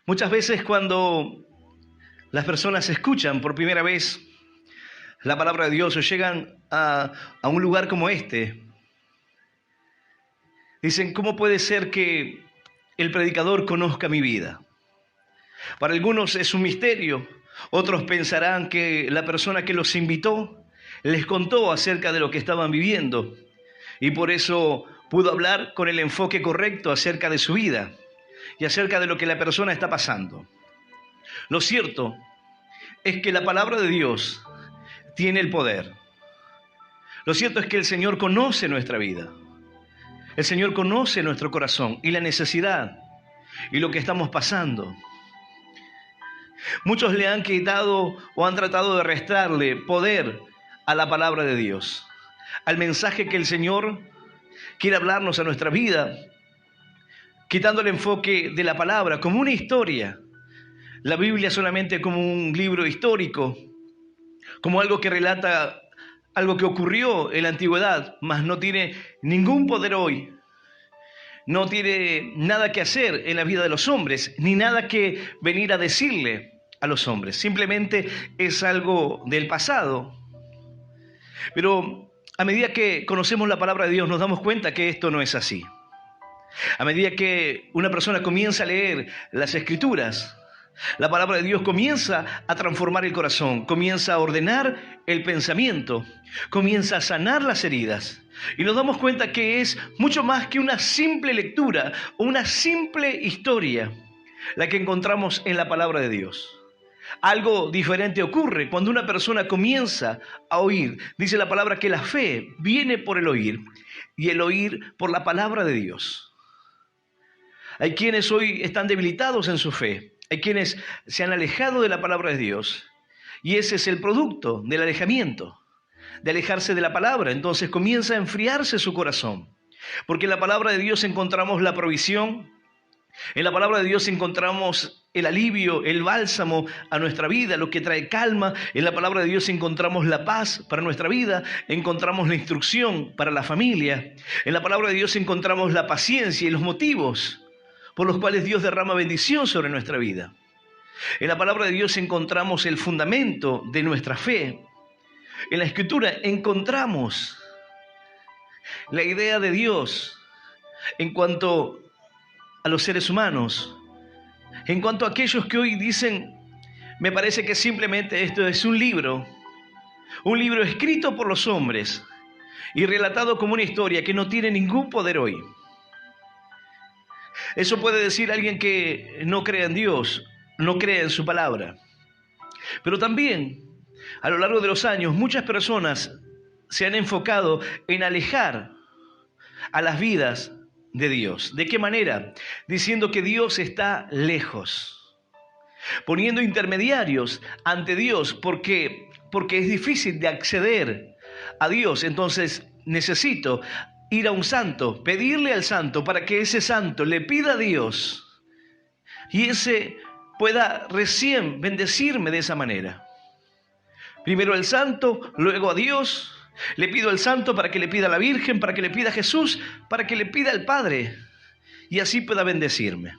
Muchas veces cuando las personas escuchan por primera vez la palabra de Dios o llegan a un lugar como este, dicen, ¿cómo puede ser que el predicador conozca mi vida? Para algunos es un misterio, otros pensarán que la persona que los invitó les contó acerca de lo que estaban viviendo y por eso pudo hablar con el enfoque correcto acerca de su vida y acerca de lo que la persona está pasando. Lo cierto es que la palabra de Dios tiene el poder. Lo cierto es que el Señor conoce nuestra vida. El Señor conoce nuestro corazón y la necesidad y lo que estamos pasando. Muchos le han quitado o han tratado de restarle poder a la palabra de Dios, al mensaje que el Señor quiere hablarnos a nuestra vida, quitando el enfoque de la palabra como una historia. La Biblia solamente como un libro histórico, como algo que relata algo que ocurrió en la antigüedad, mas no tiene ningún poder hoy. No tiene nada que hacer en la vida de los hombres, ni nada que venir a decirle a los hombres. Simplemente es algo del pasado. Pero a medida que conocemos la palabra de Dios, nos damos cuenta que esto no es así. A medida que una persona comienza a leer las Escrituras, la palabra de Dios comienza a transformar el corazón, comienza a ordenar el pensamiento, comienza a sanar las heridas. Y nos damos cuenta que es mucho más que una simple lectura o una simple historia la que encontramos en la palabra de Dios. Algo diferente ocurre cuando una persona comienza a oír. Dice la palabra que la fe viene por el oír y el oír por la palabra de Dios. Hay quienes hoy están debilitados en su fe. Hay quienes se han alejado de la palabra de Dios y ese es el producto del alejamiento, de alejarse de la palabra. Entonces comienza a enfriarse su corazón, porque en la palabra de Dios encontramos la provisión, en la palabra de Dios encontramos el alivio, el bálsamo a nuestra vida, lo que trae calma. En la palabra de Dios encontramos la paz para nuestra vida, encontramos la instrucción para la familia. En la palabra de Dios encontramos la paciencia y los motivos por los cuales Dios derrama bendición sobre nuestra vida. En la palabra de Dios encontramos el fundamento de nuestra fe. En la Escritura encontramos la idea de Dios en cuanto a los seres humanos, en cuanto a aquellos que hoy dicen, me parece que simplemente esto es un libro escrito por los hombres y relatado como una historia que no tiene ningún poder hoy. Eso puede decir alguien que no cree en Dios, no cree en su palabra. Pero también, a lo largo de los años, muchas personas se han enfocado en alejar a las vidas de Dios. ¿De qué manera? Diciendo que Dios está lejos, poniendo intermediarios ante Dios, porque es difícil de acceder a Dios. Entonces necesito ir a un santo, pedirle al santo para que ese santo le pida a Dios y ese pueda recién bendecirme de esa manera. Primero el santo, luego a Dios. Le pido al santo para que le pida a la Virgen, para que le pida a Jesús, para que le pida al Padre y así pueda bendecirme.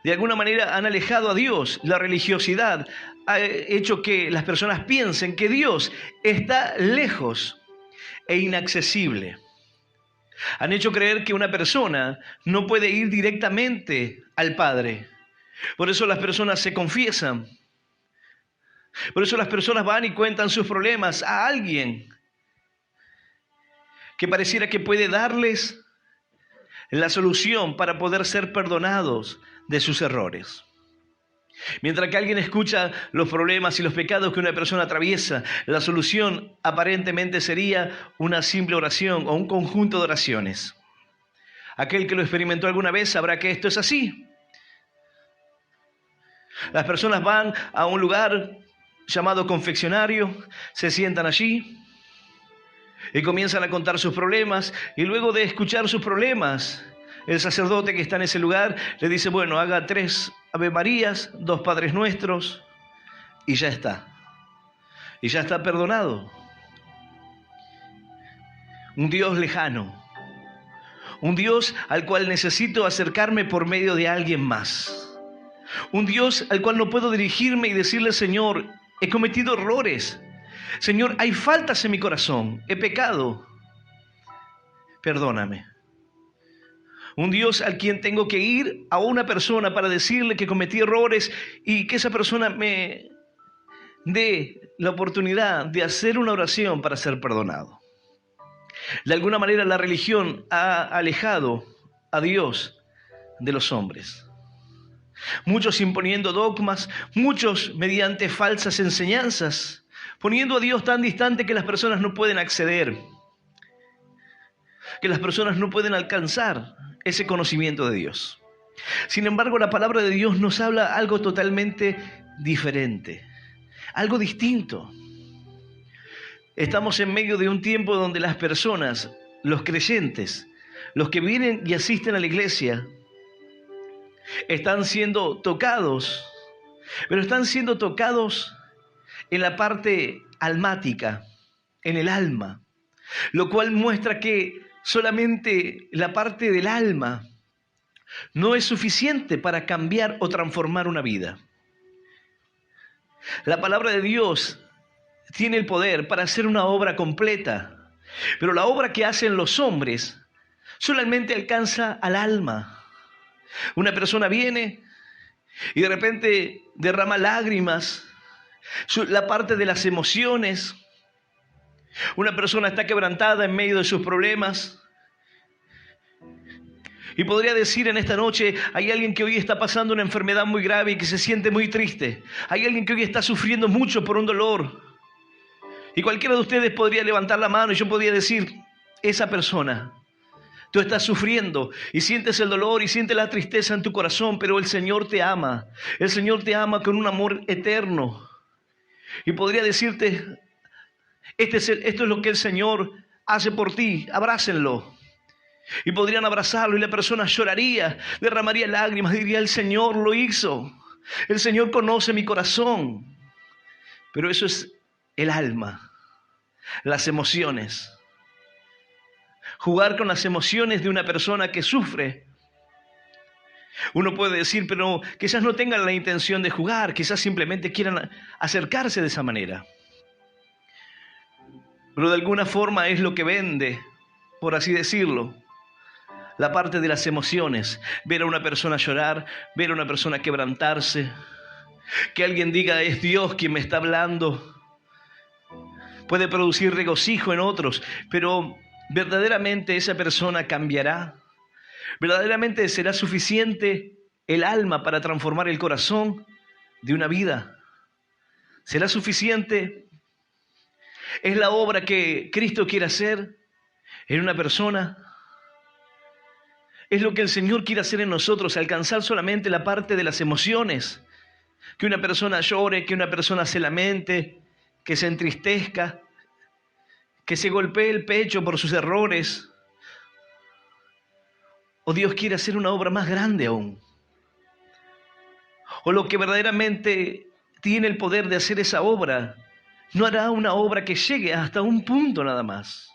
De alguna manera han alejado a Dios. La religiosidad ha hecho que las personas piensen que Dios está lejos e inaccesible. Han hecho creer que una persona no puede ir directamente al Padre. Por eso las personas se confiesan. Por eso las personas van y cuentan sus problemas a alguien que pareciera que puede darles la solución para poder ser perdonados de sus errores. Mientras que alguien escucha los problemas y los pecados que una persona atraviesa, la solución aparentemente sería una simple oración o un conjunto de oraciones. Aquel que lo experimentó alguna vez sabrá que esto es así. Las personas van a un lugar llamado confeccionario, se sientan allí y comienzan a contar sus problemas, y luego de escuchar sus problemas, el sacerdote que está en ese lugar le dice, bueno, haga 3 Ave Marías, 2 Padres Nuestros, y ya está. Y ya está perdonado. Un Dios lejano, Un Dios al cual necesito acercarme por medio de alguien más. Un Dios al cual no puedo dirigirme y decirle: Señor, he cometido errores. Señor, hay faltas en mi corazón. He pecado. Perdóname. Un Dios al quien tengo que ir a una persona para decirle que cometí errores y que esa persona me dé la oportunidad de hacer una oración para ser perdonado. De alguna manera la religión ha alejado a Dios de los hombres. Muchos imponiendo dogmas, muchos mediante falsas enseñanzas, poniendo a Dios tan distante que las personas no pueden acceder, que las personas no pueden alcanzar ese conocimiento de Dios. Sin embargo, la palabra de Dios nos habla algo totalmente diferente, algo distinto. Estamos en medio de un tiempo donde las personas, los creyentes, los que vienen y asisten a la iglesia, están siendo tocados, pero están siendo tocados en la parte almática, en el alma, lo cual muestra que solamente la parte del alma no es suficiente para cambiar o transformar una vida. La palabra de Dios tiene el poder para hacer una obra completa, pero la obra que hacen los hombres solamente alcanza al alma. Una persona viene y de repente derrama lágrimas, la parte de las emociones. Una persona está quebrantada en medio de sus problemas. Y podría decir en esta noche, hay alguien que hoy está pasando una enfermedad muy grave y que se siente muy triste. Hay alguien que hoy está sufriendo mucho por un dolor. Y cualquiera de ustedes podría levantar la mano y yo podría decir: esa persona, tú estás sufriendo y sientes el dolor y sientes la tristeza en tu corazón, pero el Señor te ama. El Señor te ama con un amor eterno. Y podría decirte: esto es lo que el Señor hace por ti, abrácenlo. Y podrían abrazarlo y la persona lloraría, derramaría lágrimas, diría: el Señor lo hizo. El Señor conoce mi corazón. Pero eso es el alma, las emociones. Jugar con las emociones de una persona que sufre. Uno puede decir, pero quizás no tengan la intención de jugar, quizás simplemente quieran acercarse de esa manera. Pero de alguna forma es lo que vende, por así decirlo, la parte de las emociones. Ver a una persona llorar, ver a una persona quebrantarse, que alguien diga: es Dios quien me está hablando. Puede producir regocijo en otros, pero ¿verdaderamente esa persona cambiará? ¿Verdaderamente será suficiente el alma para transformar el corazón de una vida? ¿Será suficiente? ¿Es la obra que Cristo quiere hacer en una persona? Es lo que el Señor quiere hacer en nosotros, alcanzar solamente la parte de las emociones. Que una persona llore, que una persona se lamente, que se entristezca, que se golpee el pecho por sus errores. ¿O Dios quiere hacer una obra más grande aún? ¿O lo que verdaderamente tiene el poder de hacer esa obra no hará una obra que llegue hasta un punto nada más?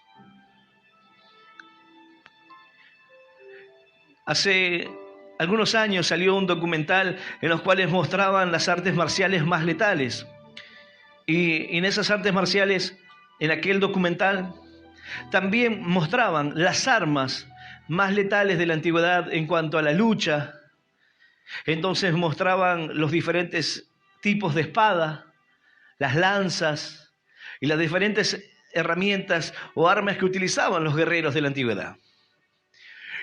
Hace algunos años salió un documental en los cuales mostraban las artes marciales más letales. Y en esas artes marciales, en aquel documental, también mostraban las armas más letales de la antigüedad en cuanto a la lucha. Entonces mostraban los diferentes tipos de espada, las lanzas y las diferentes herramientas o armas que utilizaban los guerreros de la antigüedad.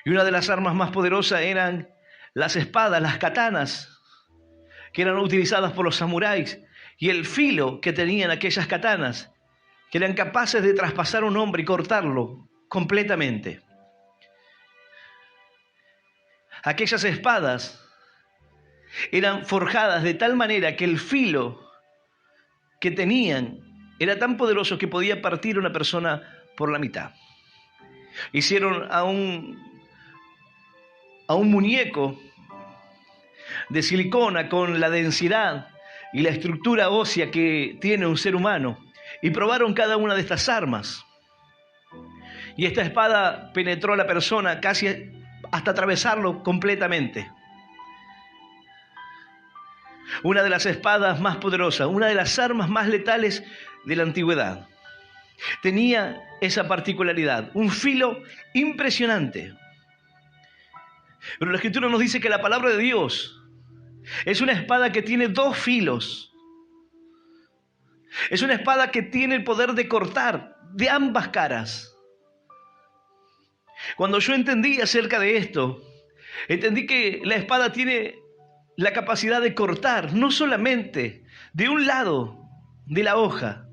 Y una de las armas más poderosas eran las espadas, las katanas, que eran utilizadas por los samuráis, y el filo que tenían aquellas katanas, que eran capaces de traspasar a un hombre y cortarlo completamente. Aquellas espadas eran forjadas de tal manera que el filo que tenían era tan poderoso que podía partir a una persona por la mitad. Hicieron a un muñeco de silicona con la densidad y la estructura ósea que tiene un ser humano y probaron cada una de estas armas. Y esta espada penetró a la persona casi hasta atravesarlo completamente. Una de las espadas más poderosas, una de las armas más letales de la antigüedad. Tenía esa particularidad, un filo impresionante. Pero la Escritura nos dice que la palabra de Dios es una espada que tiene dos filos. Es una espada que tiene el poder de cortar de ambas caras. Cuando yo entendí acerca de esto, entendí que la espada tiene la capacidad de cortar no solamente de un lado de la hoja,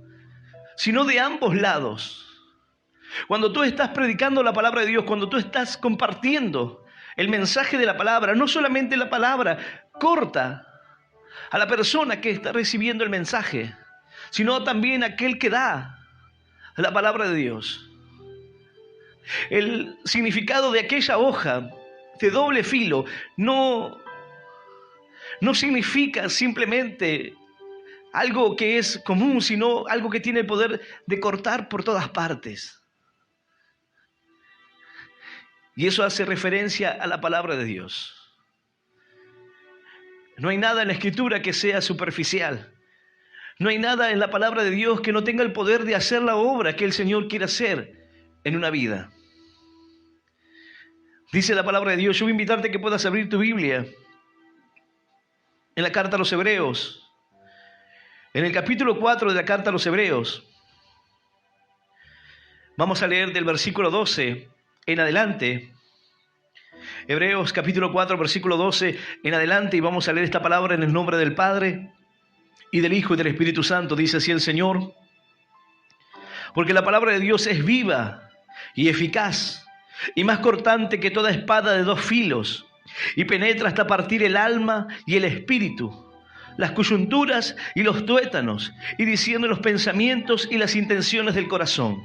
sino de ambos lados. Cuando tú estás predicando la palabra de Dios, cuando tú estás compartiendo el mensaje de la palabra, no solamente la palabra corta a la persona que está recibiendo el mensaje, sino también a aquel que da la palabra de Dios. El significado de aquella hoja de doble filo no significa simplemente algo que es común, sino algo que tiene el poder de cortar por todas partes. Y eso hace referencia a la palabra de Dios. No hay nada en la Escritura que sea superficial. No hay nada en la palabra de Dios que no tenga el poder de hacer la obra que el Señor quiere hacer en una vida. Dice la palabra de Dios, yo voy a invitarte a que puedas abrir tu Biblia en la carta a los Hebreos. En el capítulo 4 de la carta a los Hebreos, vamos a leer del versículo 12 en adelante. Hebreos capítulo 4, versículo 12 en adelante, y vamos a leer esta palabra en el nombre del Padre, y del Hijo, y del Espíritu Santo. Dice así el Señor: porque la palabra de Dios es viva y eficaz, y más cortante que toda espada de dos filos, y penetra hasta partir el alma y el espíritu, las coyunturas y los tuétanos, y discierne los pensamientos y las intenciones del corazón.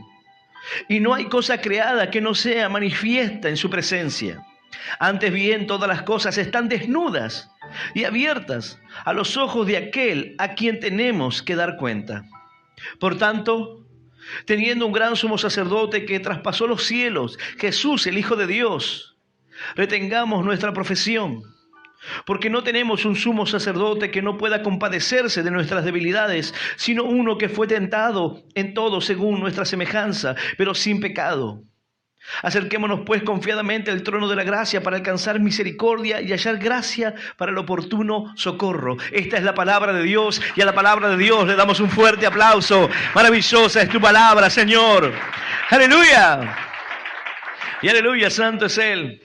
Y no hay cosa creada que no sea manifiesta en su presencia. Antes bien, todas las cosas están desnudas y abiertas a los ojos de aquel a quien tenemos que dar cuenta. Por tanto, teniendo un gran sumo sacerdote que traspasó los cielos, Jesús, el Hijo de Dios, retengamos nuestra profesión, porque no tenemos un sumo sacerdote que no pueda compadecerse de nuestras debilidades, sino uno que fue tentado en todo según nuestra semejanza, pero sin pecado. Acerquémonos pues confiadamente al trono de la gracia para alcanzar misericordia y hallar gracia para el oportuno socorro. Esta es la palabra de Dios, y a la palabra de Dios le damos un fuerte aplauso. Maravillosa es tu palabra, Señor. ¡Aleluya! Y aleluya, santo es Él.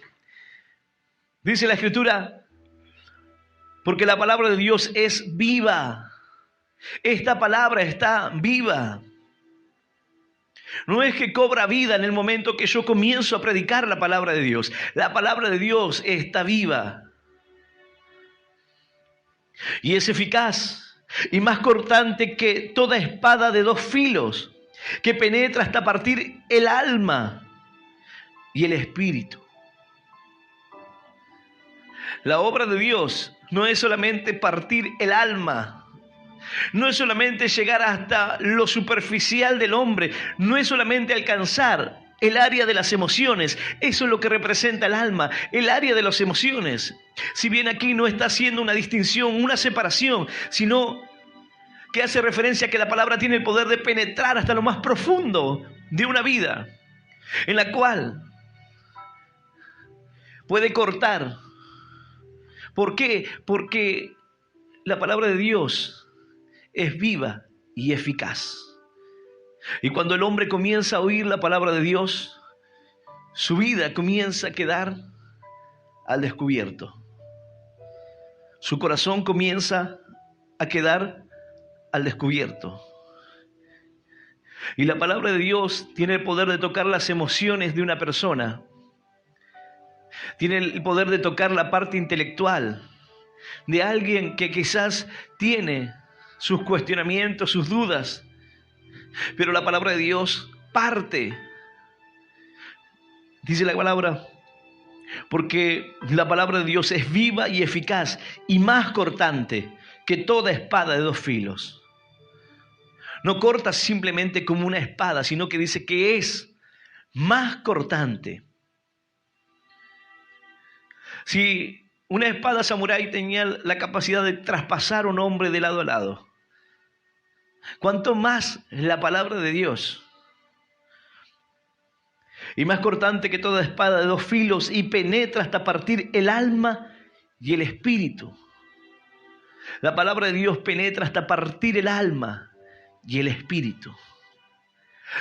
Dice la Escritura, porque la palabra de Dios es viva. Esta palabra está viva. No es que cobra vida en el momento que yo comienzo a predicar la palabra de Dios. La palabra de Dios está viva. Y es eficaz y más cortante que toda espada de dos filos, que penetra hasta partir el alma y el espíritu. La obra de Dios no es solamente partir el alma, no es solamente llegar hasta lo superficial del hombre, no es solamente alcanzar el área de las emociones. Eso es lo que representa el alma, el área de las emociones. Si bien aquí no está haciendo una distinción, una separación, sino que hace referencia a que la palabra tiene el poder de penetrar hasta lo más profundo de una vida, en la cual puede cortar. ¿Por qué? Porque la palabra de Dios es viva y eficaz. Y cuando el hombre comienza a oír la palabra de Dios, su vida comienza a quedar al descubierto. Su corazón comienza a quedar al descubierto. Y la palabra de Dios tiene el poder de tocar las emociones de una persona. Tiene el poder de tocar la parte intelectual de alguien que quizás tiene sus cuestionamientos, sus dudas, pero la palabra de Dios parte. Dice la palabra, porque la palabra de Dios es viva y eficaz y más cortante que toda espada de dos filos. No corta simplemente como una espada, sino que dice que es más cortante. Si una espada samurái tenía la capacidad de traspasar a un hombre de lado a lado, ¿cuánto más la palabra de Dios? Y más cortante que toda espada de 2 filos, y penetra hasta partir el alma y el espíritu. La palabra de Dios penetra hasta partir el alma y el espíritu.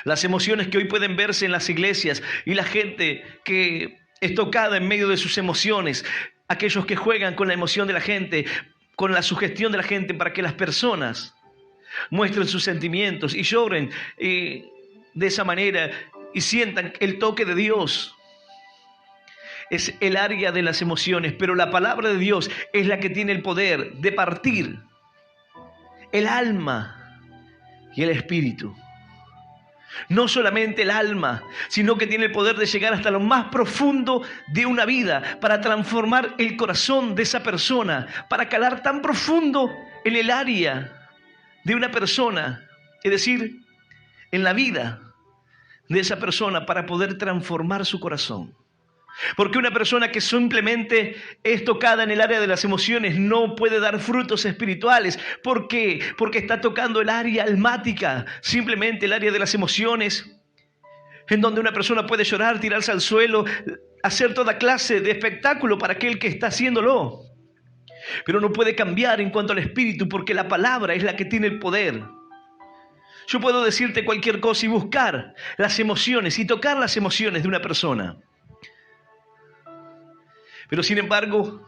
Las emociones que hoy pueden verse en las iglesias y la gente que es tocada en medio de sus emociones, aquellos que juegan con la emoción de la gente, con la sugestión de la gente para que las personas muestren sus sentimientos y lloren de esa manera y sientan el toque de Dios. Es el área de las emociones, pero la palabra de Dios es la que tiene el poder de partir el alma y el espíritu. No solamente el alma, sino que tiene el poder de llegar hasta lo más profundo de una vida, para transformar el corazón de esa persona, para calar tan profundo en el área de una persona, es decir, en la vida de esa persona, para poder transformar su corazón. Porque una persona que simplemente es tocada en el área de las emociones no puede dar frutos espirituales. ¿Por qué? Porque está tocando el área almática, simplemente el área de las emociones, en donde una persona puede llorar, tirarse al suelo, hacer toda clase de espectáculo para aquel que está haciéndolo. Pero no puede cambiar en cuanto al espíritu, porque la palabra es la que tiene el poder. Yo puedo decirte cualquier cosa y buscar las emociones y tocar las emociones de una persona. Pero sin embargo,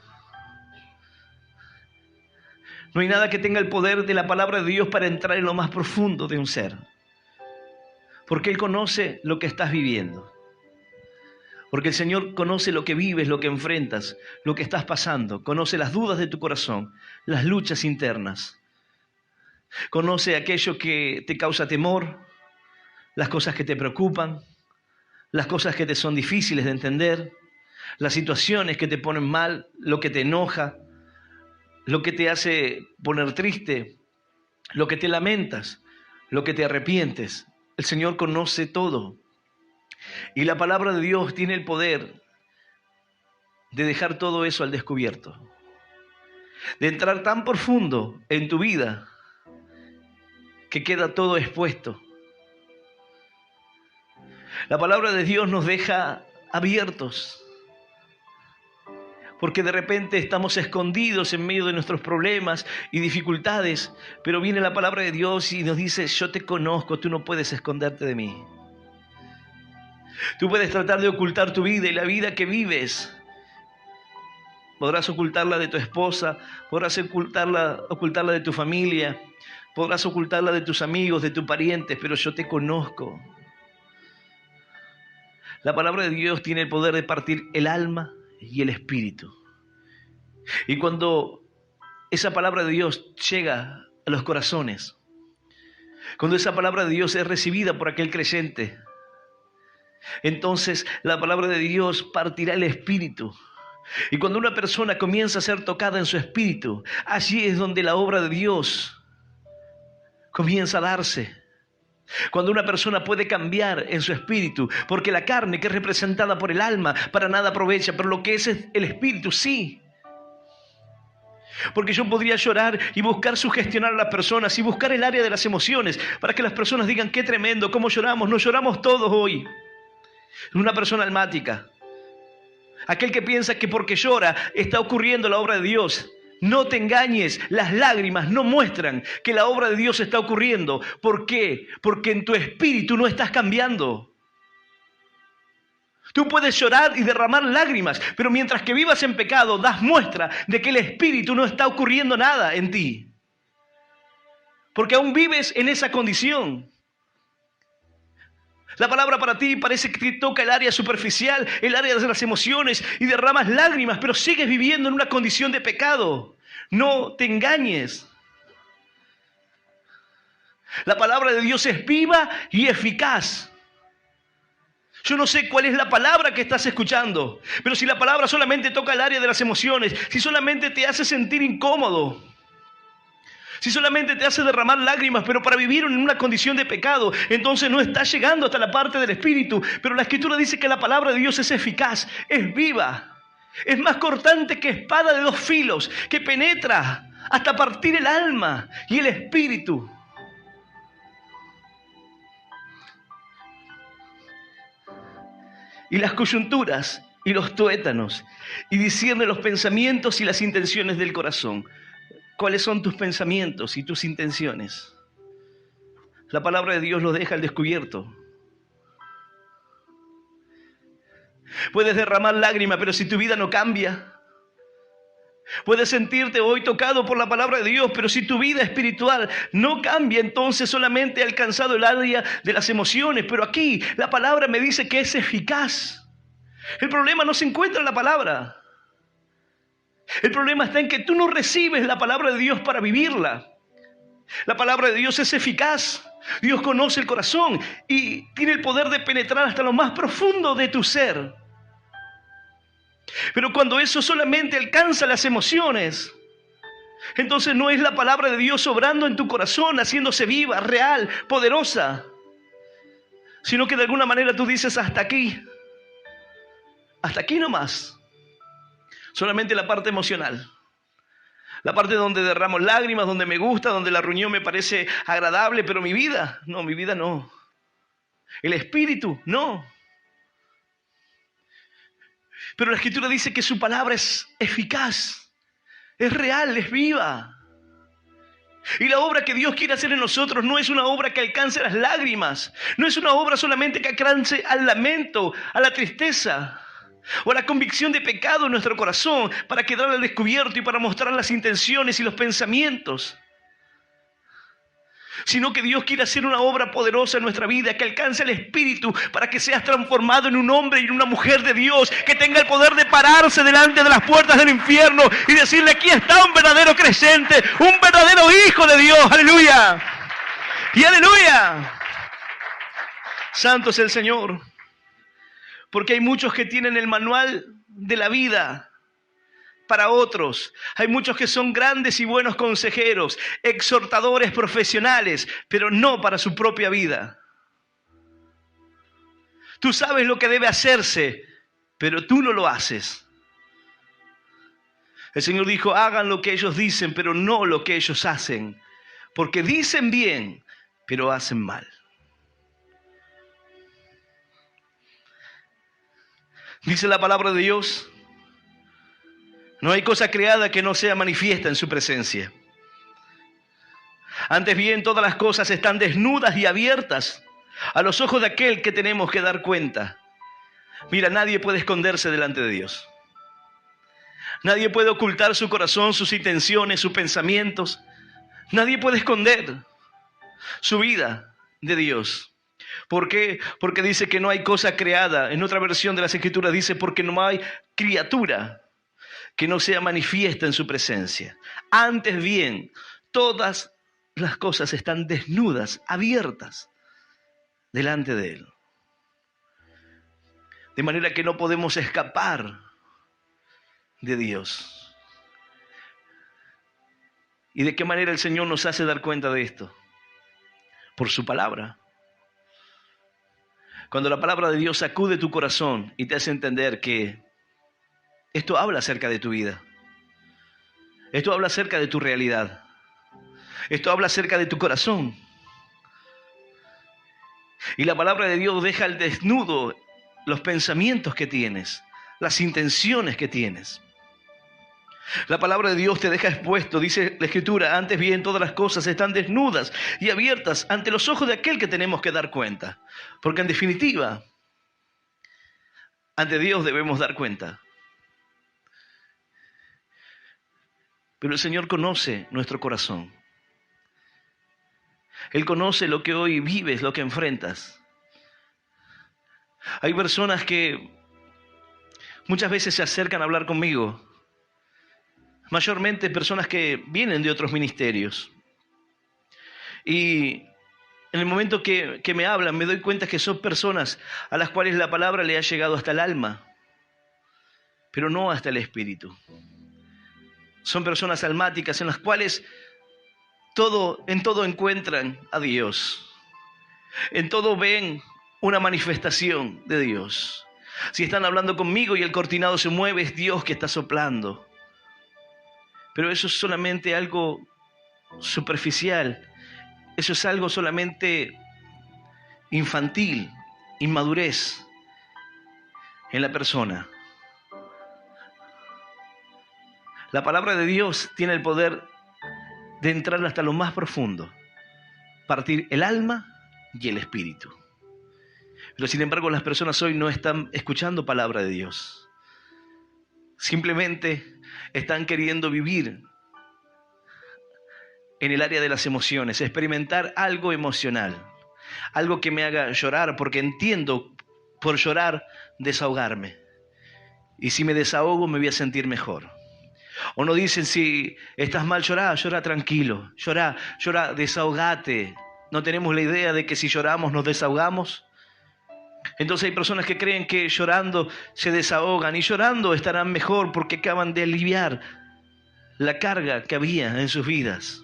no hay nada que tenga el poder de la palabra de Dios para entrar en lo más profundo de un ser. Porque Él conoce lo que estás viviendo. Porque el Señor conoce lo que vives, lo que enfrentas, lo que estás pasando. Conoce las dudas de tu corazón, las luchas internas. Conoce aquello que te causa temor, las cosas que te preocupan, las cosas que te son difíciles de entender, las situaciones que te ponen mal, lo que te enoja, lo que te hace poner triste, lo que te lamentas, lo que te arrepientes. El Señor conoce todo. Y la palabra de Dios tiene el poder de dejar todo eso al descubierto, de entrar tan profundo en tu vida que queda todo expuesto. La palabra de Dios nos deja abiertos, porque de repente estamos escondidos en medio de nuestros problemas y dificultades, pero viene la palabra de Dios y nos dice: yo te conozco, tú no puedes esconderte de mí. Tú puedes tratar de ocultar tu vida y la vida que vives. Podrás ocultarla de tu esposa, podrás ocultarla de tu familia, podrás ocultarla de tus amigos, de tus parientes, pero yo te conozco. La palabra de Dios tiene el poder de partir el alma y el espíritu. Y cuando esa palabra de Dios llega a los corazones, cuando esa palabra de Dios es recibida por aquel creyente, entonces la palabra de Dios partirá el espíritu. Y cuando una persona comienza a ser tocada en su espíritu, allí es donde la obra de Dios comienza a darse. Cuando una persona puede cambiar en su espíritu, porque la carne, que es representada por el alma, para nada aprovecha, pero lo que es el espíritu sí. Porque yo podría llorar y buscar sugestionar a las personas y buscar el área de las emociones para que las personas digan: qué tremendo, cómo lloramos. Nos lloramos todos hoy. Una persona almática, aquel que piensa que porque llora está ocurriendo la obra de Dios. No te engañes, las lágrimas no muestran que la obra de Dios está ocurriendo. ¿Por qué? Porque en tu espíritu no estás cambiando. Tú puedes llorar y derramar lágrimas, pero mientras que vivas en pecado, das muestra de que el espíritu no está ocurriendo nada en ti. Porque aún vives en esa condición. La palabra para ti parece que toca el área superficial, el área de las emociones, y derramas lágrimas, pero sigues viviendo en una condición de pecado. No te engañes. La palabra de Dios es viva y eficaz. Yo no sé cuál es la palabra que estás escuchando, pero si la palabra solamente toca el área de las emociones, si solamente te hace sentir incómodo, Si solamente te hace derramar lágrimas, pero para vivir en una condición de pecado, entonces no estás llegando hasta la parte del Espíritu. Pero la Escritura dice que la palabra de Dios es eficaz, es viva, es más cortante que espada de dos filos, que penetra hasta partir el alma y el espíritu. Y las coyunturas y los tuétanos, y discierne los pensamientos y las intenciones del corazón. ¿Cuáles son tus pensamientos y tus intenciones? La palabra de Dios los deja al descubierto. Puedes derramar lágrimas, pero si tu vida no cambia. Puedes sentirte hoy tocado por la palabra de Dios, pero si tu vida espiritual no cambia, entonces solamente he alcanzado el área de las emociones. Pero aquí la palabra me dice que es eficaz. El problema no se encuentra en la palabra. El problema está en que tú no recibes la palabra de Dios para vivirla. La palabra de Dios es eficaz. Dios conoce el corazón y tiene el poder de penetrar hasta lo más profundo de tu ser. Pero cuando eso solamente alcanza las emociones, entonces no es la palabra de Dios obrando en tu corazón, haciéndose viva, real, poderosa, sino que de alguna manera tú dices hasta aquí nomás. Solamente la parte emocional. La parte donde derramo lágrimas, donde me gusta, donde la reunión me parece agradable, pero mi vida no. El espíritu, no. Pero la Escritura dice que su palabra es eficaz, es real, es viva. Y la obra que Dios quiere hacer en nosotros no es una obra que alcance las lágrimas, no es una obra solamente que alcance al lamento, a la tristeza o a la convicción de pecado en nuestro corazón para quedar al descubierto y para mostrar las intenciones y los pensamientos, sino que Dios quiere hacer una obra poderosa en nuestra vida, que alcance el espíritu para que seas transformado en un hombre y en una mujer de Dios, que tenga el poder de pararse delante de las puertas del infierno y decirle: aquí está un verdadero creyente, un verdadero hijo de Dios, aleluya, y aleluya. Santo es el Señor, porque hay muchos que tienen el manual de la vida para otros. Hay muchos que son grandes y buenos consejeros, exhortadores profesionales, pero no para su propia vida. Tú sabes lo que debe hacerse, pero tú no lo haces. El Señor dijo: hagan lo que ellos dicen, pero no lo que ellos hacen, porque dicen bien, pero hacen mal. Dice la palabra de Dios: no hay cosa creada que no sea manifiesta en su presencia. Antes bien, todas las cosas están desnudas y abiertas a los ojos de aquel que tenemos que dar cuenta. Mira, nadie puede esconderse delante de Dios. Nadie puede ocultar su corazón, sus intenciones, sus pensamientos. Nadie puede esconder su vida de Dios. ¿Por qué? Porque dice que no hay cosa creada. En otra versión de las Escrituras dice: porque no hay criatura que no sea manifiesta en su presencia. Antes bien, todas las cosas están desnudas, abiertas delante de Él. De manera que no podemos escapar de Dios. ¿Y de qué manera el Señor nos hace dar cuenta de esto? Por su palabra. Cuando la palabra de Dios sacude tu corazón y te hace entender que esto habla acerca de tu vida. Esto habla acerca de tu realidad. Esto habla acerca de tu corazón. Y la palabra de Dios deja al desnudo los pensamientos que tienes, las intenciones que tienes. La palabra de Dios te deja expuesto, dice la Escritura: antes bien todas las cosas están desnudas y abiertas ante los ojos de aquel que tenemos que dar cuenta. Porque en definitiva, ante Dios debemos dar cuenta. Pero el Señor conoce nuestro corazón. Él conoce lo que hoy vives, lo que enfrentas. Hay personas que muchas veces se acercan a hablar conmigo. Mayormente personas que vienen de otros ministerios. Y en el momento que me hablan, me doy cuenta que son personas a las cuales la palabra le ha llegado hasta el alma, pero no hasta el espíritu. Son personas almáticas en las cuales En todo encuentran a Dios. En todo ven una manifestación de Dios. Si están hablando conmigo y el cortinado se mueve, es Dios que está soplando. Pero eso es solamente algo superficial. Eso es algo solamente infantil, inmadurez en la persona. La palabra de Dios tiene el poder de entrar hasta lo más profundo, partir el alma y el espíritu. Pero sin embargo, las personas hoy no están escuchando palabra de Dios. Simplemente están queriendo vivir en el área de las emociones, experimentar algo emocional, algo que me haga llorar, porque entiendo por llorar desahogarme. Y si me desahogo me voy a sentir mejor. O no dicen, si estás mal, llorá tranquilo, llorá, desahogate. No tenemos la idea de que si lloramos nos desahogamos. Entonces hay personas que creen que llorando se desahogan y llorando estarán mejor porque acaban de aliviar la carga que había en sus vidas.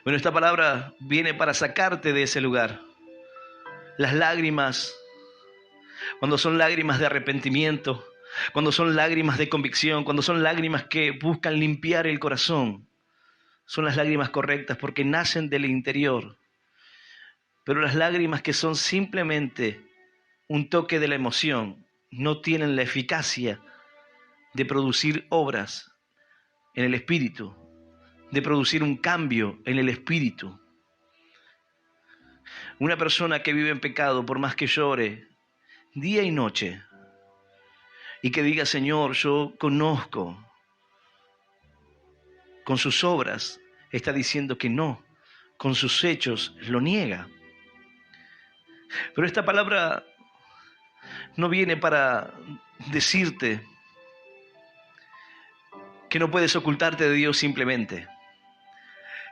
Bueno, esta palabra viene para sacarte de ese lugar. Las lágrimas, cuando son lágrimas de arrepentimiento, cuando son lágrimas de convicción, cuando son lágrimas que buscan limpiar el corazón, son las lágrimas correctas porque nacen del interior. Pero las lágrimas que son simplemente un toque de la emoción no tienen la eficacia de producir obras en el espíritu, de producir un cambio en el espíritu. Una persona que vive en pecado, por más que llore día y noche y que diga, Señor, yo conozco, con sus obras está diciendo que no, con sus hechos lo niega. Pero esta palabra no viene para decirte que no puedes ocultarte de Dios simplemente.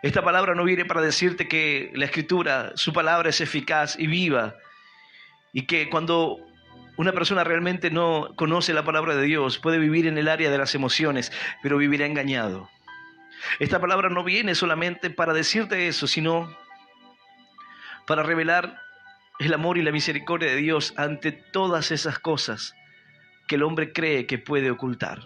Esta palabra no viene para decirte que la Escritura, su palabra es eficaz y viva, y que cuando una persona realmente no conoce la palabra de Dios puede vivir en el área de las emociones, pero vivirá engañado. Esta palabra no viene solamente para decirte eso, sino para revelar el amor y la misericordia de Dios ante todas esas cosas que el hombre cree que puede ocultar.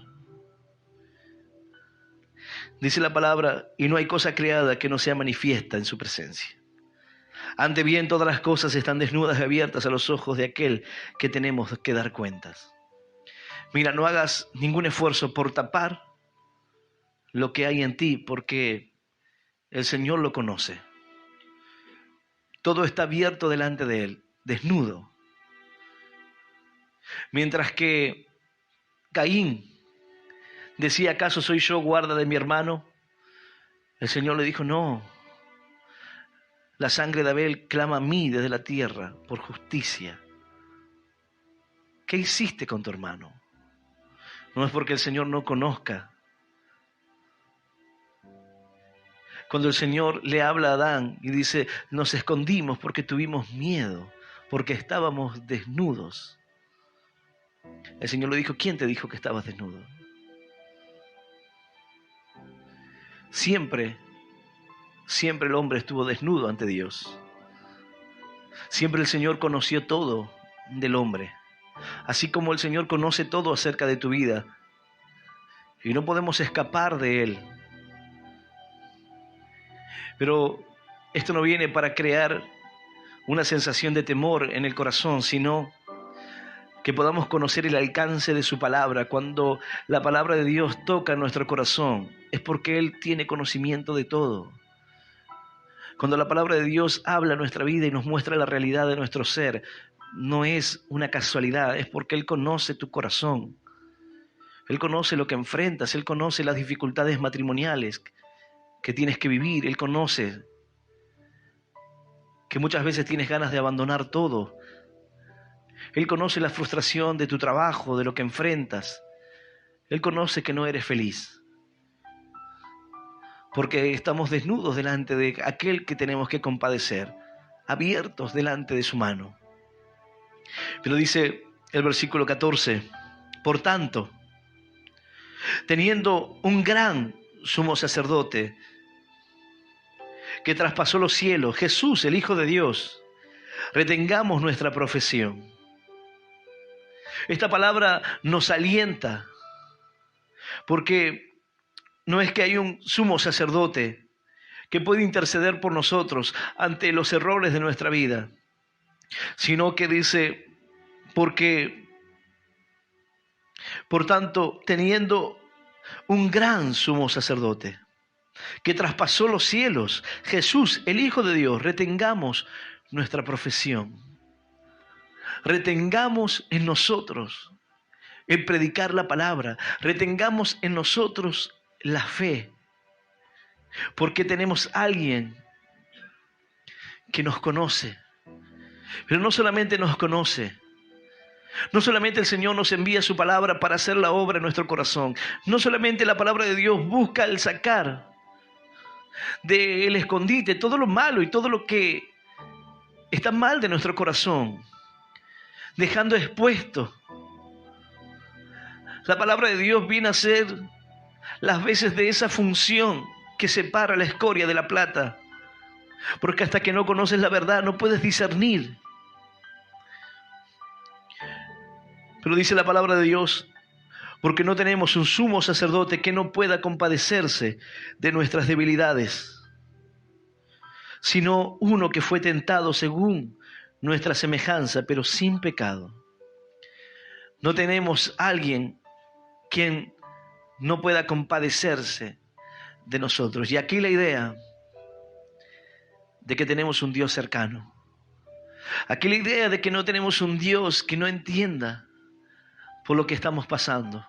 Dice la palabra, y no hay cosa creada que no sea manifiesta en su presencia. Ante bien, todas las cosas están desnudas y abiertas a los ojos de aquel que tenemos que dar cuentas. Mira, no hagas ningún esfuerzo por tapar lo que hay en ti, porque el Señor lo conoce. Todo está abierto delante de Él, desnudo. Mientras que Caín decía, ¿acaso soy yo guarda de mi hermano? El Señor le dijo, no. La sangre de Abel clama a mí desde la tierra por justicia. ¿Qué hiciste con tu hermano? No es porque el Señor no conozca. Cuando el Señor le habla a Adán y dice, nos escondimos porque tuvimos miedo, porque estábamos desnudos. El Señor le dijo, ¿quién te dijo que estabas desnudo? Siempre el hombre estuvo desnudo ante Dios. Siempre el Señor conoció todo del hombre. Así como el Señor conoce todo acerca de tu vida. Y no podemos escapar de Él. Pero esto no viene para crear una sensación de temor en el corazón, sino que podamos conocer el alcance de su palabra. Cuando la palabra de Dios toca nuestro corazón, es porque Él tiene conocimiento de todo. Cuando la palabra de Dios habla a nuestra vida y nos muestra la realidad de nuestro ser, no es una casualidad, es porque Él conoce tu corazón. Él conoce lo que enfrentas, Él conoce las dificultades matrimoniales que tienes que vivir, Él conoce que muchas veces tienes ganas de abandonar todo. Él conoce la frustración de tu trabajo, de lo que enfrentas. Él conoce que no eres feliz. Porque estamos desnudos delante de aquel que tenemos que compadecer, abiertos delante de su mano. Pero dice el versículo 14, por tanto, teniendo un gran sumo sacerdote que traspasó los cielos, Jesús, el Hijo de Dios, retengamos nuestra profesión. Esta palabra nos alienta, porque no es que hay un sumo sacerdote que puede interceder por nosotros ante los errores de nuestra vida, sino que dice, porque, por tanto, teniendo un gran sumo sacerdote que traspasó los cielos, Jesús, el Hijo de Dios, retengamos nuestra profesión. Retengamos en nosotros el predicar la palabra, retengamos en nosotros la fe, porque tenemos alguien que nos conoce, pero no solamente nos conoce, no solamente el Señor nos envía su palabra para hacer la obra en nuestro corazón, no solamente la palabra de Dios busca el sacar del escondite todo lo malo y todo lo que está mal de nuestro corazón, dejando expuesto. La palabra de Dios viene a ser las veces de esa función que separa la escoria de la plata, porque hasta que no conoces la verdad no puedes discernir. Pero dice la palabra de Dios, porque no tenemos un sumo sacerdote que no pueda compadecerse de nuestras debilidades, sino uno que fue tentado según nuestra semejanza, pero sin pecado. No tenemos alguien quien no pueda compadecerse de nosotros. Y aquí la idea de que tenemos un Dios cercano. Aquí la idea de que no tenemos un Dios que no entienda por lo que estamos pasando.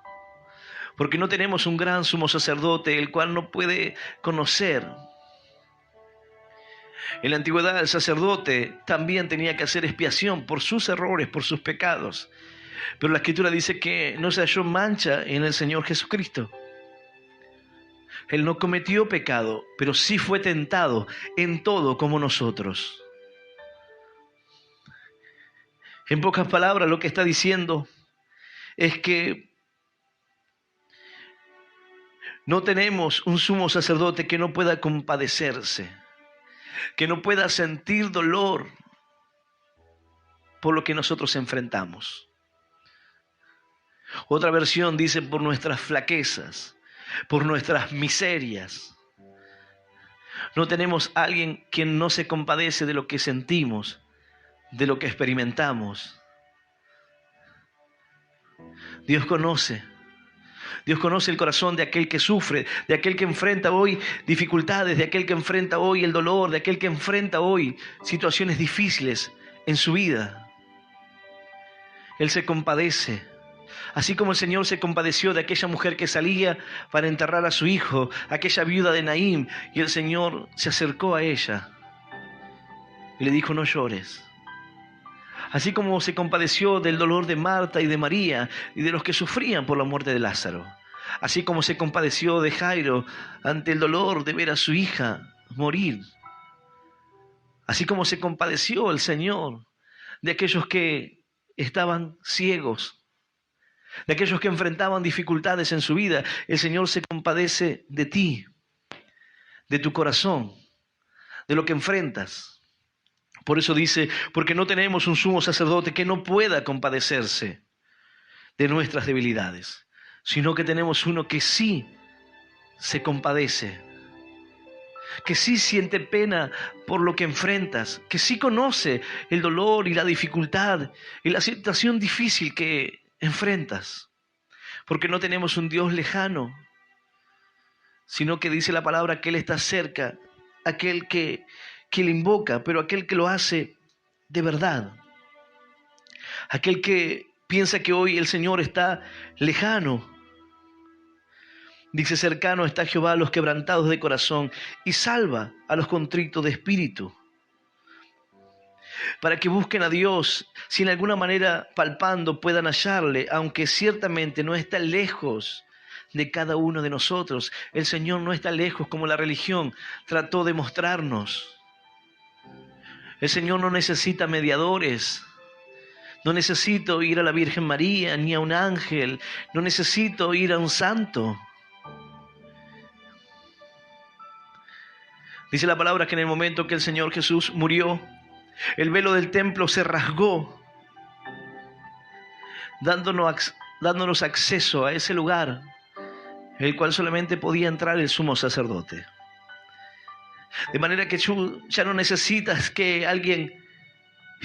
Porque no tenemos un gran sumo sacerdote, el cual no puede conocer. En la antigüedad el sacerdote también tenía que hacer expiación por sus errores, por sus pecados. Pero la Escritura dice que no se halló mancha en el Señor Jesucristo. Él no cometió pecado, pero sí fue tentado en todo como nosotros. En pocas palabras, lo que está diciendo es que no tenemos un sumo sacerdote que no pueda compadecerse, que no pueda sentir dolor por lo que nosotros enfrentamos. Otra versión dice por nuestras flaquezas, por nuestras miserias. No tenemos alguien quien no se compadece de lo que sentimos, de lo que experimentamos. Dios conoce el corazón de aquel que sufre, de aquel que enfrenta hoy dificultades, de aquel que enfrenta hoy el dolor, de aquel que enfrenta hoy situaciones difíciles en su vida. Él se compadece. Así como el Señor se compadeció de aquella mujer que salía para enterrar a su hijo, aquella viuda de Naín, y el Señor se acercó a ella y le dijo: no llores. Así como se compadeció del dolor de Marta y de María y de los que sufrían por la muerte de Lázaro. Así como se compadeció de Jairo ante el dolor de ver a su hija morir. Así como se compadeció el Señor de aquellos que estaban ciegos, de aquellos que enfrentaban dificultades en su vida. El Señor se compadece de ti, de tu corazón, de lo que enfrentas. Por eso dice, porque no tenemos un sumo sacerdote que no pueda compadecerse de nuestras debilidades, sino que tenemos uno que sí se compadece, que sí siente pena por lo que enfrentas, que sí conoce el dolor y la dificultad y la situación difícil que enfrentas. Porque no tenemos un Dios lejano, sino que dice la palabra que Él está cerca, aquel que le invoca, pero aquel que lo hace de verdad. Aquel que piensa que hoy el Señor está lejano. Dice: cercano está Jehová a los quebrantados de corazón y salva a los contritos de espíritu. Para que busquen a Dios, si en alguna manera palpando puedan hallarle, aunque ciertamente no está lejos de cada uno de nosotros. El Señor no está lejos como la religión trató de mostrarnos. El Señor no necesita mediadores. No necesito ir a la Virgen María ni a un ángel. No necesito ir a un santo. Dice la palabra que en el momento que el Señor Jesús murió, el velo del templo se rasgó, dándonos acceso a ese lugar, en el cual solamente podía entrar el sumo sacerdote. De manera que tú ya no necesitas que alguien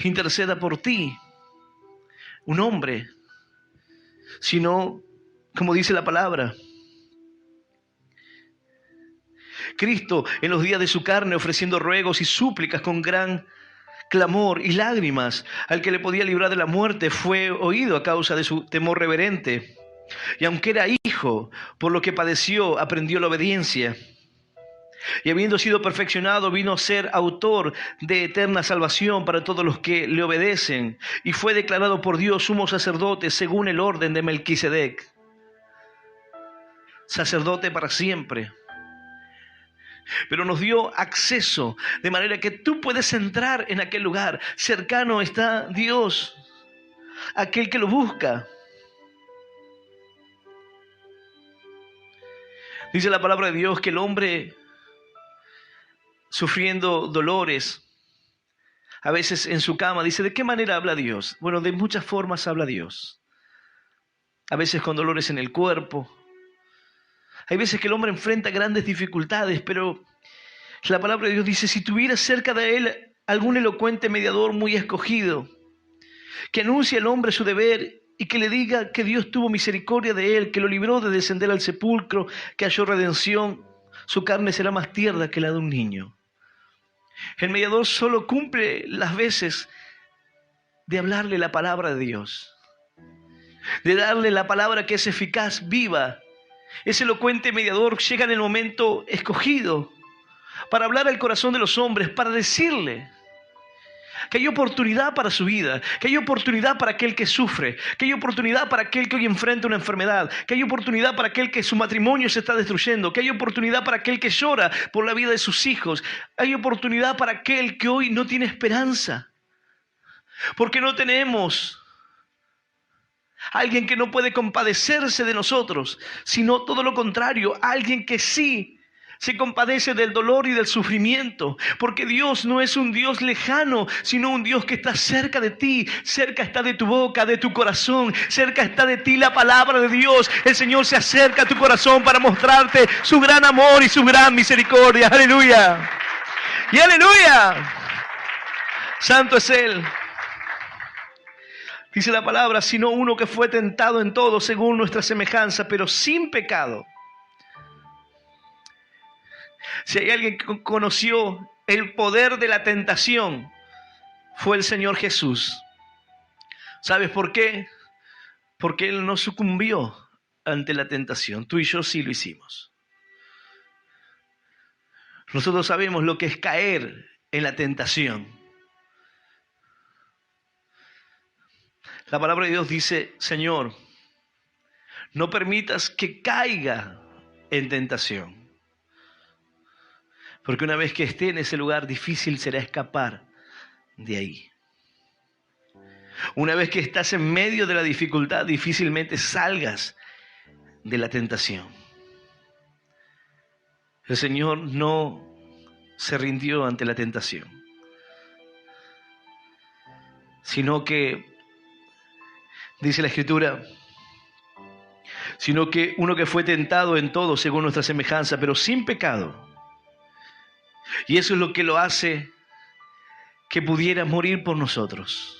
interceda por ti, un hombre, sino, como dice la palabra, Cristo en los días de su carne, ofreciendo ruegos y súplicas con gran clamor y lágrimas al que le podía librar de la muerte, fue oído a causa de su temor reverente. Y aunque era hijo, por lo que padeció, aprendió la obediencia. Y habiendo sido perfeccionado, vino a ser autor de eterna salvación para todos los que le obedecen. Y fue declarado por Dios sumo sacerdote según el orden de Melquisedec. Sacerdote para siempre. Pero nos dio acceso, de manera que tú puedes entrar en aquel lugar. Cercano está Dios, aquel que lo busca. Dice la palabra de Dios que el hombre, sufriendo dolores, a veces en su cama, dice, ¿de qué manera habla Dios? Bueno, de muchas formas habla Dios. A veces con dolores en el cuerpo. Hay veces que el hombre enfrenta grandes dificultades, pero la palabra de Dios dice, si tuviera cerca de él algún elocuente mediador muy escogido, que anuncie al hombre su deber y que le diga que Dios tuvo misericordia de él, que lo libró de descender al sepulcro, que halló redención, su carne será más tierna que la de un niño. El mediador solo cumple las veces de hablarle la palabra de Dios, de darle la palabra que es eficaz, viva. Ese elocuente mediador llega en el momento escogido para hablar al corazón de los hombres, para decirle que hay oportunidad para su vida, que hay oportunidad para aquel que sufre, que hay oportunidad para aquel que hoy enfrenta una enfermedad, que hay oportunidad para aquel que su matrimonio se está destruyendo, que hay oportunidad para aquel que llora por la vida de sus hijos, hay oportunidad para aquel que hoy no tiene esperanza, porque no tenemos alguien que no puede compadecerse de nosotros, sino todo lo contrario, alguien que sí se compadece del dolor y del sufrimiento, porque Dios no es un Dios lejano, sino un Dios que está cerca de ti, cerca está de tu boca, de tu corazón, cerca está de ti la palabra de Dios. El Señor se acerca a tu corazón para mostrarte su gran amor y su gran misericordia. ¡Aleluya! ¡Y aleluya! Santo es Él. Dice la palabra, sino uno que fue tentado en todo según nuestra semejanza, pero sin pecado. Si hay alguien que conoció el poder de la tentación, fue el Señor Jesús. ¿Sabes por qué? Porque Él no sucumbió ante la tentación. Tú y yo sí lo hicimos. Nosotros sabemos lo que es caer en la tentación. La palabra de Dios dice, Señor, no permitas que caiga en tentación. Porque una vez que esté en ese lugar, difícil será escapar de ahí. Una vez que estás en medio de la dificultad, difícilmente salgas de la tentación. El Señor no se rindió ante la tentación, sino que, dice la Escritura, sino que uno que fue tentado en todo según nuestra semejanza, pero sin pecado. Y eso es lo que lo hace que pudiera morir por nosotros.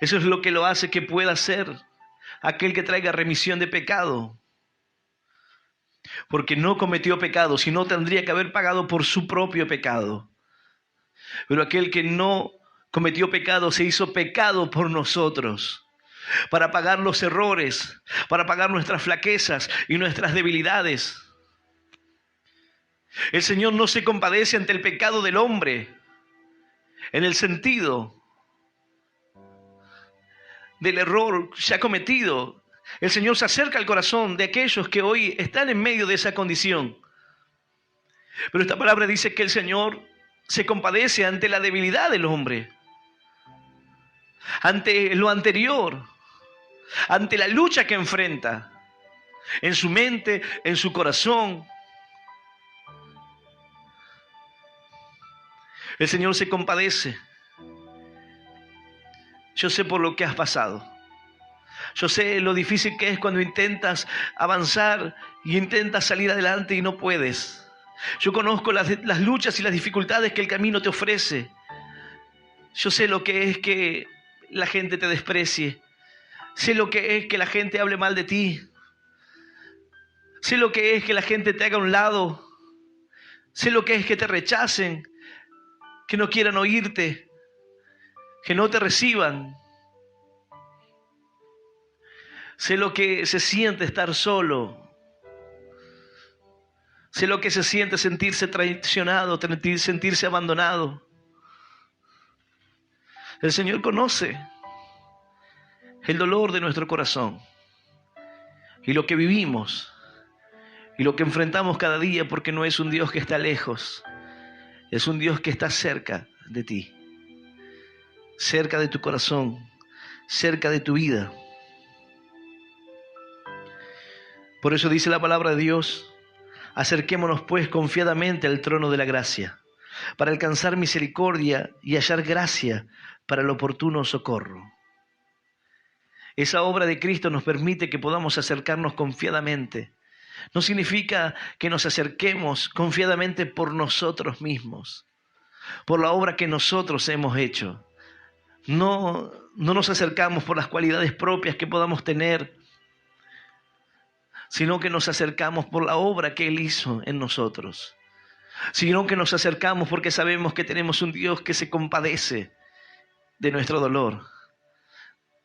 Eso es lo que lo hace que pueda ser aquel que traiga remisión de pecado. Porque no cometió pecado, sino tendría que haber pagado por su propio pecado. Pero aquel que no cometió pecado se hizo pecado por nosotros, para pagar los errores, para pagar nuestras flaquezas y nuestras debilidades. El Señor no se compadece ante el pecado del hombre, en el sentido del error ya cometido. El Señor se acerca al corazón de aquellos que hoy están en medio de esa condición. Pero esta palabra dice que el Señor se compadece ante la debilidad del hombre, ante lo anterior, ante la lucha que enfrenta en su mente, en su corazón. El Señor se compadece. Yo sé por lo que has pasado. Yo sé lo difícil que es cuando intentas avanzar y intentas salir adelante y no puedes. Yo conozco las luchas y las dificultades que el camino te ofrece. Yo sé lo que es que la gente te desprecie. Sé lo que es que la gente hable mal de ti. Sé lo que es que la gente te haga a un lado. Sé lo que es que te rechacen, que no quieran oírte, que no te reciban. Sé lo que se siente estar solo. Sé lo que se siente sentirse traicionado, sentirse abandonado. El Señor conoce el dolor de nuestro corazón y lo que vivimos y lo que enfrentamos cada día, porque no es un Dios que está lejos, es un Dios que está cerca de ti, cerca de tu corazón, cerca de tu vida. Por eso dice la palabra de Dios: acerquémonos pues confiadamente al trono de la gracia, para alcanzar misericordia y hallar gracia para el oportuno socorro. Esa obra de Cristo nos permite que podamos acercarnos confiadamente. No significa que nos acerquemos confiadamente por nosotros mismos, por la obra que nosotros hemos hecho. No nos acercamos por las cualidades propias que podamos tener, sino que nos acercamos por la obra que Él hizo en nosotros. Sino que nos acercamos porque sabemos que tenemos un Dios que se compadece de nuestro dolor,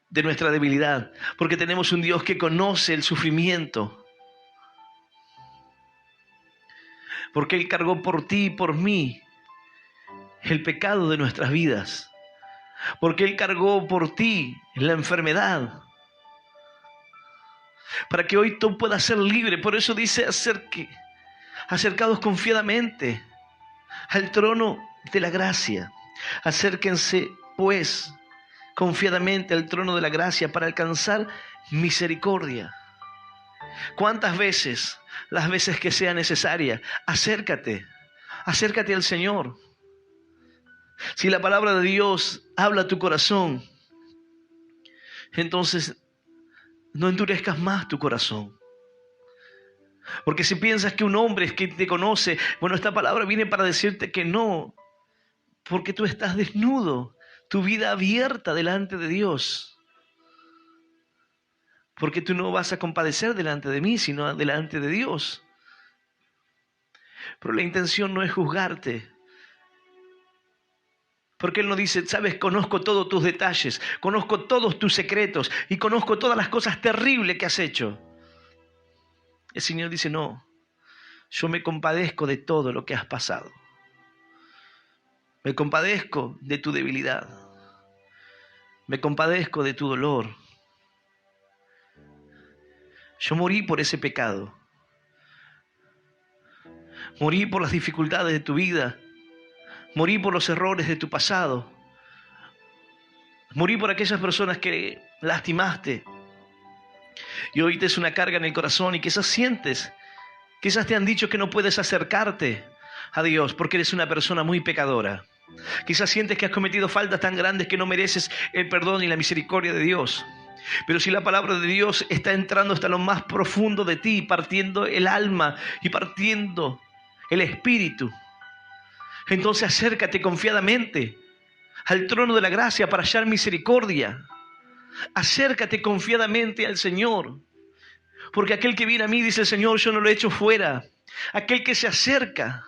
de nuestra debilidad, porque tenemos un Dios que conoce el sufrimiento, porque Él cargó por ti y por mí el pecado de nuestras vidas, porque Él cargó por ti la enfermedad, para que hoy tú puedas ser libre. Por eso dice: acercados confiadamente al trono de la gracia. Acérquense pues confiadamente al trono de la gracia para alcanzar misericordia. ¿Cuántas veces? Las veces que sea necesaria. Acércate al Señor. Si la palabra de Dios habla a tu corazón, entonces no endurezcas más tu corazón. Porque si piensas que un hombre es quien te conoce, bueno, esta palabra viene para decirte que no, porque tú estás desnudo, tu vida abierta delante de Dios. Porque tú no vas a compadecer delante de mí, sino delante de Dios. Pero la intención no es juzgarte. Porque Él nos dice: sabes, conozco todos tus detalles, conozco todos tus secretos y conozco todas las cosas terribles que has hecho. El Señor dice: no, yo me compadezco de todo lo que has pasado. Me compadezco de tu debilidad. Me compadezco de tu dolor. Yo morí por ese pecado. Morí por las dificultades de tu vida. Morí por los errores de tu pasado. Morí por aquellas personas que lastimaste. Y hoy te es una carga en el corazón y quizás sientes, quizás te han dicho que no puedes acercarte a Dios porque eres una persona muy pecadora. Quizás sientes que has cometido faltas tan grandes que no mereces el perdón y la misericordia de Dios. Pero si la palabra de Dios está entrando hasta lo más profundo de ti, partiendo el alma y partiendo el espíritu, entonces acércate confiadamente al trono de la gracia para hallar misericordia. Acércate confiadamente al Señor, porque aquel que viene a mí, dice el Señor, yo no lo echo fuera. Aquel que se acerca,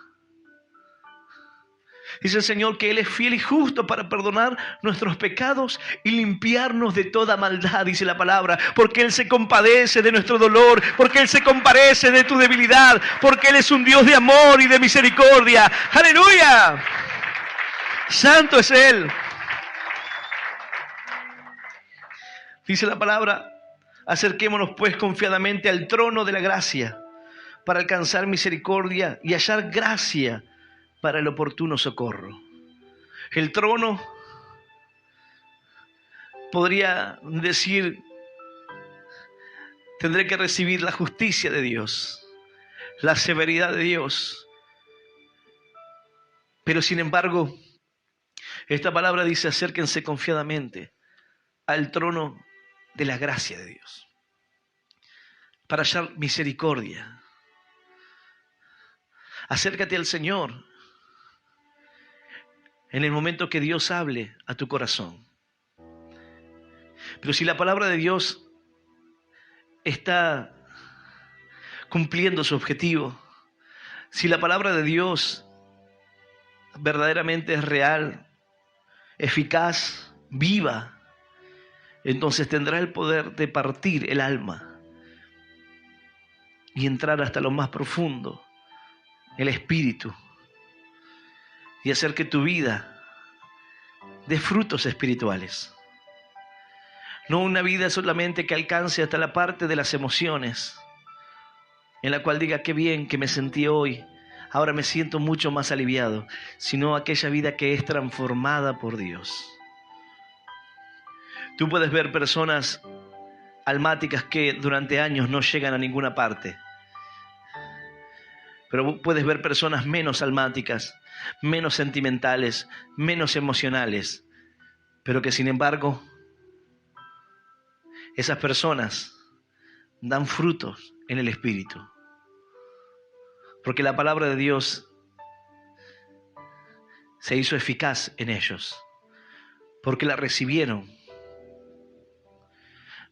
dice el Señor, que Él es fiel y justo para perdonar nuestros pecados y limpiarnos de toda maldad, dice la palabra, porque Él se compadece de nuestro dolor, porque Él se compadece de tu debilidad, porque Él es un Dios de amor y de misericordia. ¡Aleluya! Santo es Él. Dice la palabra: acerquémonos pues confiadamente al trono de la gracia para alcanzar misericordia y hallar gracia para el oportuno socorro. El trono podría decir: tendré que recibir la justicia de Dios, la severidad de Dios. Pero sin embargo, Esta palabra dice: acérquense confiadamente al trono de la gracia de Dios, para hallar misericordia. Acércate al Señor en el momento que Dios hable a tu corazón. Pero si la palabra de Dios está cumpliendo su objetivo, si la palabra de Dios verdaderamente es real, eficaz, viva, entonces tendrá el poder de partir el alma y entrar hasta lo más profundo, el espíritu, y hacer que tu vida dé frutos espirituales. No una vida solamente que alcance hasta la parte de las emociones, en la cual diga: qué bien que me sentí hoy, ahora me siento mucho más aliviado, sino aquella vida que es transformada por Dios. Tú puedes ver personas almáticas que durante años no llegan a ninguna parte, pero puedes ver personas menos almáticas, menos sentimentales, menos emocionales, pero que sin embargo esas personas dan frutos en el Espíritu. Porque la palabra de Dios se hizo eficaz en ellos, porque la recibieron.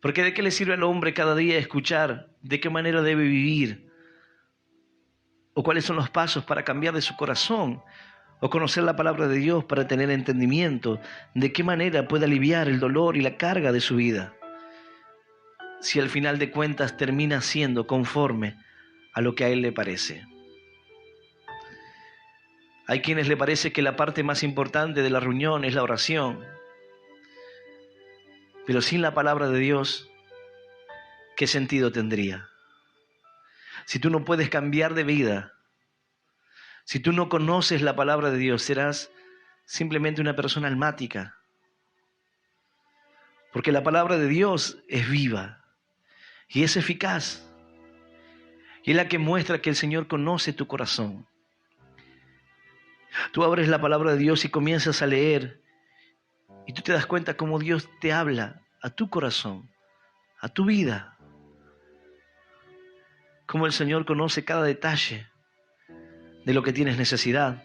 Porque ¿de qué le sirve al hombre cada día escuchar de qué manera debe vivir? O cuáles son los pasos para cambiar de su corazón, o conocer la palabra de Dios para tener entendimiento de qué manera puede aliviar el dolor y la carga de su vida, si al final de cuentas termina siendo conforme a lo que a él le parece? Hay quienes le parece que la parte más importante de la reunión es la oración, pero sin la palabra de Dios, ¿qué sentido tendría? Si tú no puedes cambiar de vida, si tú no conoces la palabra de Dios, serás simplemente una persona almática. Porque la palabra de Dios es viva y es eficaz. Y es la que muestra que el Señor conoce tu corazón. Tú abres la palabra de Dios y comienzas a leer, y tú te das cuenta cómo Dios te habla a tu corazón, a tu vida. Cómo el Señor conoce cada detalle de lo que tienes necesidad.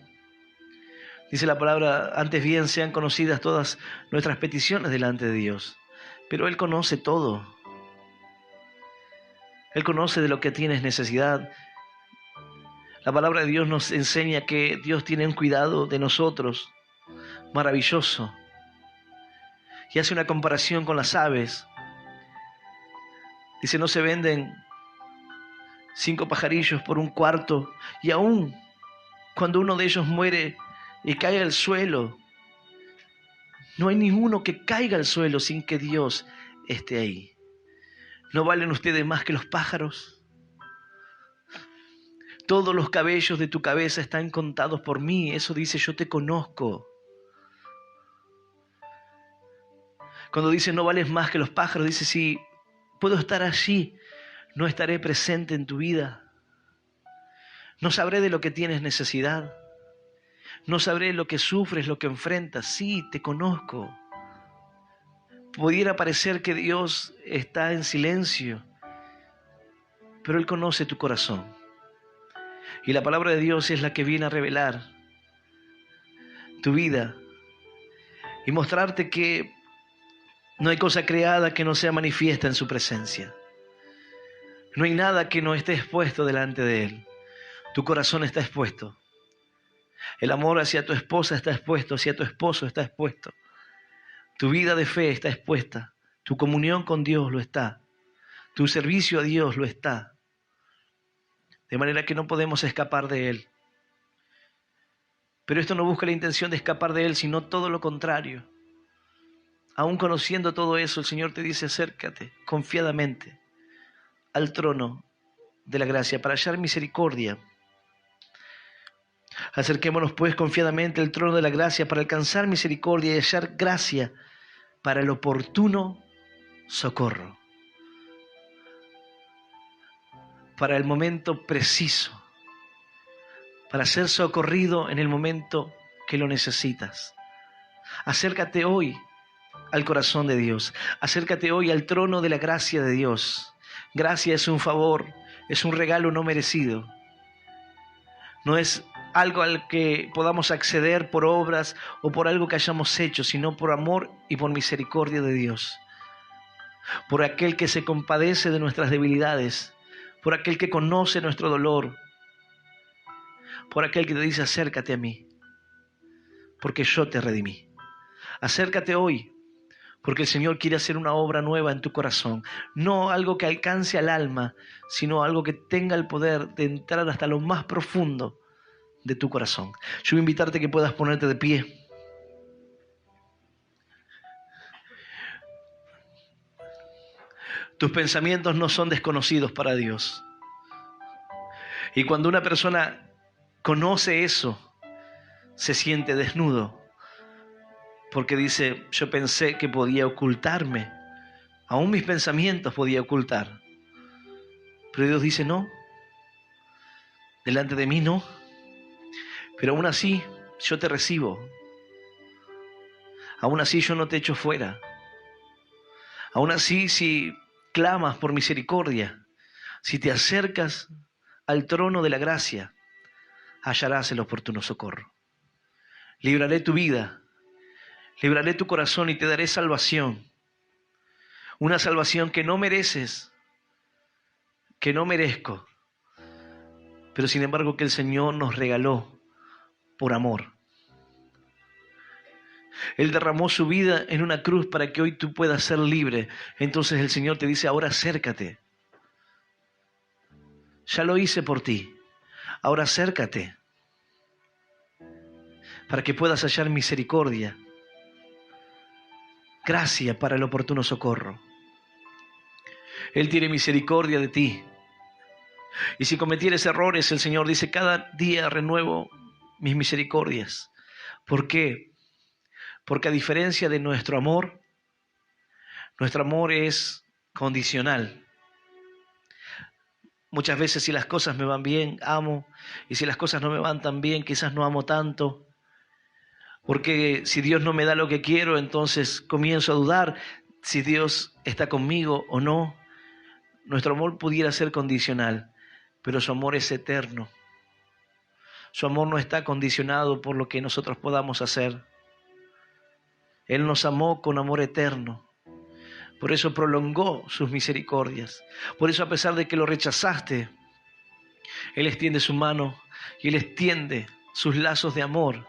Dice la palabra: antes bien sean conocidas todas nuestras peticiones delante de Dios. Pero Él conoce todo. Él conoce de lo que tienes necesidad. La palabra de Dios nos enseña que Dios tiene un cuidado de nosotros maravilloso. Y hace una comparación con las aves. Dice: no se venden 5 pajarillos por un cuarto, y aún cuando uno de ellos muere y cae al suelo, no hay ninguno que caiga al suelo sin que Dios esté ahí. ¿No valen ustedes más que los pájaros? Todos los cabellos de tu cabeza están contados por mí. Eso dice: yo te conozco. Cuando dice no vales más que los pájaros, dice: si puedo estar allí, no estaré presente en tu vida. No sabré de lo que tienes necesidad. No sabré lo que sufres, lo que enfrentas. Sí, te conozco. Pudiera parecer que Dios está en silencio, pero Él conoce tu corazón. Y la palabra de Dios es la que viene a revelar tu vida y mostrarte que no hay cosa creada que no sea manifiesta en su presencia. No hay nada que no esté expuesto delante de Él. Tu corazón está expuesto. El amor hacia tu esposa está expuesto, hacia tu esposo está expuesto. Tu vida de fe está expuesta. Tu comunión con Dios lo está. Tu servicio a Dios lo está. De manera que no podemos escapar de Él. Pero esto no busca la intención de escapar de Él, sino todo lo contrario. Aún conociendo todo eso, el Señor te dice: acércate confiadamente al trono de la gracia para hallar misericordia. Acerquémonos pues confiadamente al trono de la gracia para alcanzar misericordia y hallar gracia para el oportuno socorro. Para el momento preciso, para ser socorrido en el momento que lo necesitas. Acércate hoy al corazón de Dios. Acércate hoy al trono de la gracia de Dios. Gracia es un favor, es un regalo no merecido. No es algo al que podamos acceder por obras o por algo que hayamos hecho, sino por amor y por misericordia de Dios. Por aquel que se compadece de nuestras debilidades, por aquel que conoce nuestro dolor, por aquel que te dice acércate a mí, porque yo te redimí. Acércate hoy, porque el Señor quiere hacer una obra nueva en tu corazón. No algo que alcance al alma, sino algo que tenga el poder de entrar hasta lo más profundo de tu corazón. Yo voy a invitarte a que puedas ponerte de pie. Tus pensamientos no son desconocidos para Dios. Y cuando una persona conoce eso, se siente desnudo. Porque dice, yo pensé que podía ocultarme. Aún mis pensamientos podía ocultar. Pero Dios dice, no. Delante de mí no. Pero aún así, yo te recibo. Aún así, yo no te echo fuera. Aún así, si clamas por misericordia, si te acercas al trono de la gracia, hallarás el oportuno socorro. Libraré tu vida. Libraré tu corazón y te daré salvación. Una salvación que no mereces, que no merezco, pero sin embargo que el Señor nos regaló por amor. Él derramó su vida en una cruz para que hoy tú puedas ser libre. Entonces el Señor te dice, ahora acércate. Ya lo hice por ti. Ahora acércate para que puedas hallar misericordia. Gracia para el oportuno socorro. Él tiene misericordia de ti. Y si cometieres errores, el Señor dice, cada día renuevo mis misericordias. ¿Por qué? Porque a diferencia de nuestro amor es condicional. Muchas veces si las cosas me van bien, amo. Y si las cosas no me van tan bien, quizás no amo tanto. Porque si Dios no me da lo que quiero, entonces comienzo a dudar si Dios está conmigo o no. Nuestro amor pudiera ser condicional, pero su amor es eterno. Su amor no está condicionado por lo que nosotros podamos hacer. Él nos amó con amor eterno. Por eso prolongó sus misericordias. Por eso, a pesar de que lo rechazaste, Él extiende su mano y Él extiende sus lazos de amor,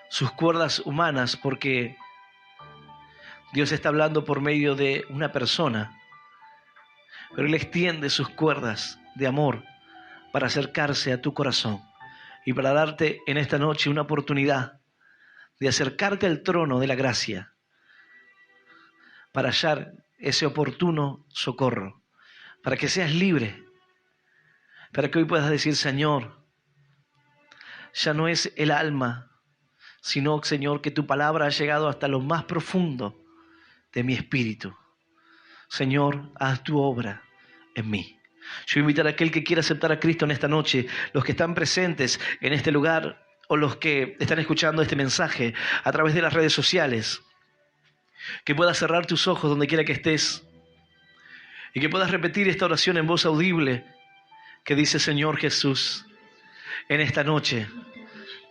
sus cuerdas humanas, porque Dios está hablando por medio de una persona, pero Él extiende sus cuerdas de amor para acercarse a tu corazón y para darte en esta noche una oportunidad de acercarte al trono de la gracia para hallar ese oportuno socorro, para que seas libre, para que hoy puedas decir, Señor, ya no es el alma, sino, Señor, que tu palabra ha llegado hasta lo más profundo de mi espíritu. Señor, haz tu obra en mí. Yo voy a invitar a aquel que quiera aceptar a Cristo en esta noche, los que están presentes en este lugar o los que están escuchando este mensaje a través de las redes sociales, que puedas cerrar tus ojos donde quiera que estés y que puedas repetir esta oración en voz audible que dice, Señor Jesús, en esta noche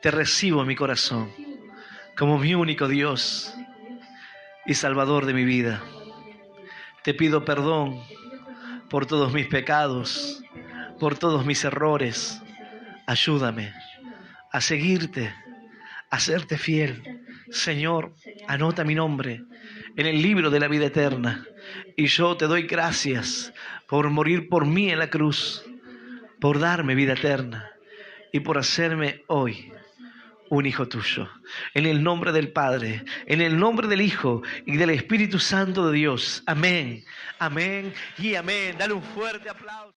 te recibo en mi corazón como mi único Dios y Salvador de mi vida. Te pido perdón por todos mis pecados, por todos mis errores. Ayúdame a seguirte, a serte fiel. Señor, anota mi nombre en el libro de la vida eterna. Y yo te doy gracias por morir por mí en la cruz, por darme vida eterna y por hacerme hoy un hijo tuyo. En el nombre del Padre, en el nombre del Hijo y del Espíritu Santo de Dios. Amén, amén y amén. Dale un fuerte aplauso.